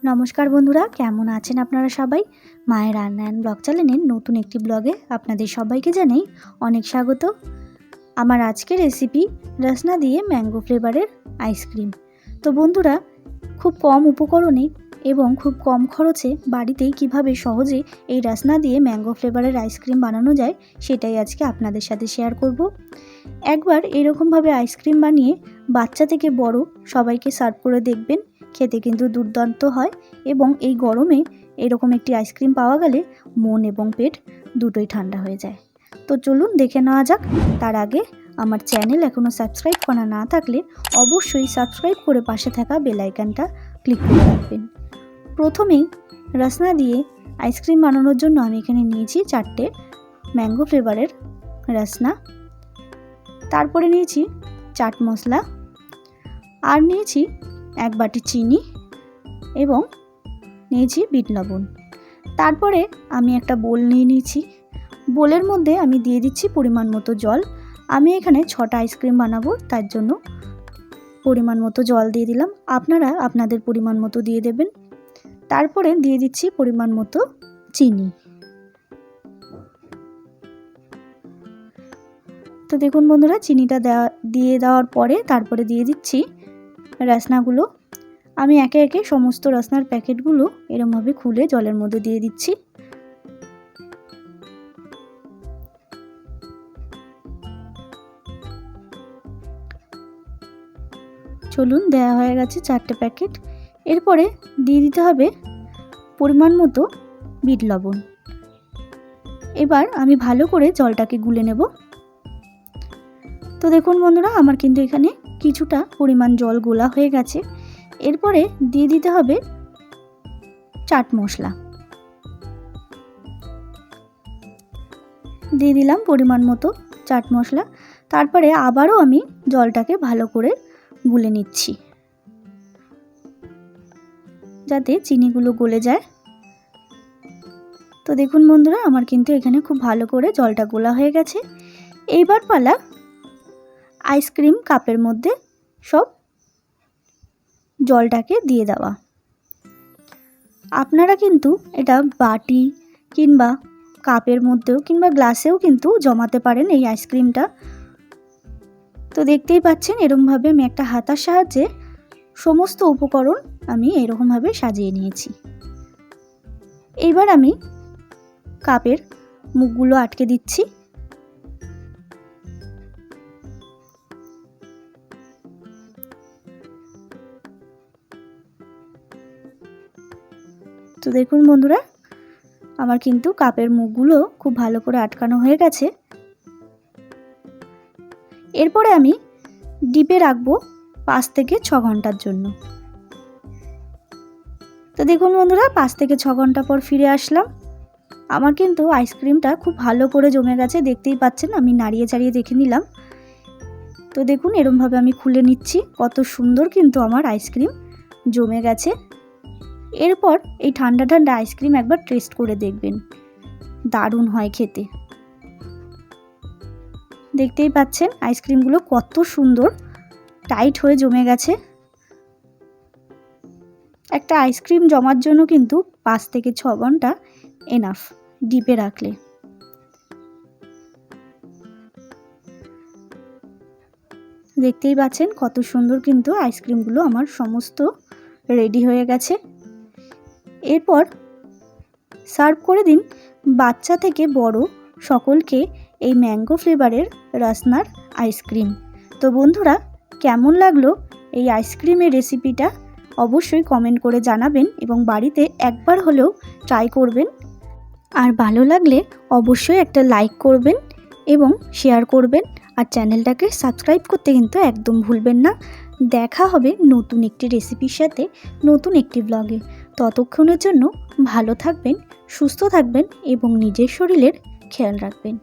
নমস্কার বন্ধুরা, কেমন আছেন আপনারা সবাই? মায়ের রান্না অ্যান্ড ব্লগ চ্যানেলের নতুন একটি ব্লগে আপনাদের সবাইকে জানাই অনেক স্বাগত। আমার আজকের রেসিপি রসনা দিয়ে ম্যাঙ্গো ফ্লেভারের আইসক্রিম। তো বন্ধুরা, খুব কম উপকরণে এবং খুব কম খরচে বাড়িতেই কিভাবে সহজে এই রসনা দিয়ে ম্যাঙ্গো ফ্লেভারের আইসক্রিম বানানো যায় সেটাই আজকে আপনাদের সাথে শেয়ার করব। একবার এরকমভাবে আইসক্রিম বানিয়ে বাচ্চা থেকে বড় সবাইকে সার্ভ করে দেখবেন, খেতে কিন্তু দুর্দান্ত হয় এবং এই গরমে এরকম একটি আইসক্রিম পাওয়া গেলে মন এবং পেট দুটোই ঠান্ডা হয়ে যায়। তো চলুন দেখে নেওয়া যাক। তার আগে আমার চ্যানেল এখনও সাবস্ক্রাইব করা না থাকলে অবশ্যই সাবস্ক্রাইব করে পাশে থাকা বেল আইকনটা ক্লিক করে রাখবেন। প্রথমেই রসনা দিয়ে আইসক্রিম বানানোর জন্য আমি এখানে নিয়েছি 4টে ম্যাঙ্গো ফ্লেভারের রসনা, তারপরে নিয়েছি চাট মশলা, আর নিয়েছি 1 বাটি চিনি এবং নিয়েছি বিট লবণ। তারপরে আমি একটা বোল নিয়ে নিয়েছি। বোলের মধ্যে আমি দিয়ে দিচ্ছি পরিমাণ মতো জল। আমি এখানে 6টা আইসক্রিম বানাবো, তার জন্য পরিমাণ মতো জল দিয়ে দিলাম। আপনারা আপনাদের পরিমাণ মতো দিয়ে দেবেন। তারপরে দিয়ে দিচ্ছি পরিমাণ মতো চিনি। তো দেখুন বন্ধুরা, চিনিটা দিয়ে দেওয়ার পরে তারপরে দিয়ে দিচ্ছি রসনাগুলো। আমি একে একে সমস্ত রসনার প্যাকেটগুলো এরমভাবে খুলে জলের মধ্যে দিয়ে দিচ্ছি। চলুন, দেওয়া হয়ে গেছে 4টে প্যাকেট। এরপরে দিয়ে দিতে হবে পরিমাণ মতো বিট লবণ। এবার আমি ভালো করে জলটাকে গুলে নেব। তো দেখুন বন্ধুরা, আমার কিন্তু এখানে কিছুটা পরিমাণ জল গোলা হয়ে গেছে। এরপরে দিয়ে দিতে হবে চাট মশলা। দিয়ে দিলাম পরিমাণ মতো চাট মশলা। তারপরে আবারও আমি জলটাকে ভালো করে গুলে নিচ্ছি যাতে চিনিগুলো গলে যায়। তো দেখুন বন্ধুরা, আমার কিন্তু এখানে খুব ভালো করে জলটা গোলা হয়ে গেছে। এইবার পালা আইসক্রিম কাপের মধ্যে সব জলটাকে দিয়ে দেওয়া। আপনারা কিন্তু এটা বাটি কিংবা কাপের মধ্যেও কিংবা গ্লাসেও কিন্তু জমাতে পারেন এই আইসক্রিমটা। তো দেখতেই পাচ্ছেন এরকমভাবে আমি একটা হাতার সাহায্যে সমস্ত উপকরণ আমি এরকমভাবে সাজিয়ে নিয়েছি। এইবার আমি কাপের মুখগুলো আটকে দিচ্ছি। তো দেখুন বন্ধুরা, আমার কিন্তু কাপের মুখগুলো খুব ভালো করে আটকানো হয়ে গেছে। এরপরে আমি ডিপে রাখবো 5 থেকে 6 ঘন্টার জন্য। তো দেখুন বন্ধুরা, 5 থেকে 6 ঘন্টা পর ফিরে আসলাম। আমার কিন্তু আইসক্রিমটা খুব ভালো করে জমে গেছে, দেখতেই পাচ্ছেন। আমি নাড়িয়ে চাড়িয়ে দেখে নিলাম। তো দেখুন এরমভাবে আমি খুলে নিচ্ছি, কত সুন্দর কিন্তু আমার আইসক্রিম জমে গেছে। এরপর এই ঠান্ডা ঠান্ডা আইসক্রিম একবার টেস্ট করে দেখবেন, দারুণ হয় খেতে। দেখতেই পাচ্ছেন আইসক্রিমগুলো কত সুন্দর টাইট হয়ে জমে গেছে। একটা আইসক্রিম জমার জন্য কিন্তু 5 থেকে 6 ঘন্টা এনাফ ডিপে রাখলে। দেখতেই পাচ্ছেন কত সুন্দর কিন্তু আইসক্রিমগুলো আমার সমস্ত রেডি হয়ে গেছে। এরপর সার্ভ করে দিন বাচ্চা থেকে বড় সকলকে এই ম্যাঙ্গো ফ্লেভারের রসনার আইসক্রিম। তো বন্ধুরা, কেমন লাগলো এই আইসক্রিমের রেসিপিটা অবশ্যই কমেন্ট করে জানাবেন এবং বাড়িতে একবার হলেও ট্রাই করবেন। আর ভালো লাগলে অবশ্যই একটা লাইক করবেন এবং শেয়ার করবেন। আর চ্যানেলটাকে সাবস্ক্রাইব করতে কিন্তু একদম ভুলবেন না। দেখা হবে নতুন একটি রেসিপির সাথে, নতুন একটি ব্লগে। ততক্ষণের জন্য ভালো থাকবেন, সুস্থ থাকবেন এবং নিজের শরীরের খেয়াল রাখবেন।